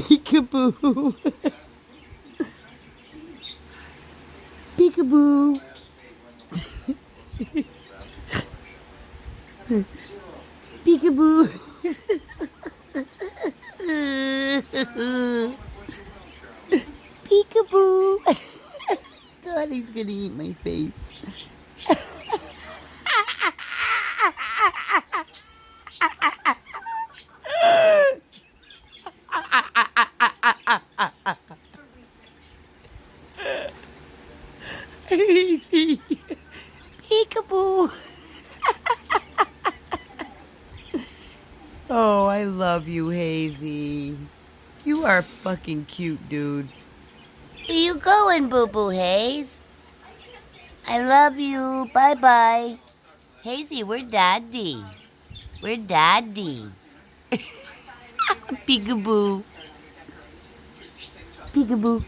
Peekaboo. Peekaboo. Peekaboo. Peekaboo. God, he's gonna eat my face. Hazey. Peekaboo. Oh, I love you, Hazey. You are fucking cute, dude. Where you going, Boo-Boo Haze? I love you. Bye-bye. Hazey, we're daddy. We're daddy. Peekaboo. Peekaboo.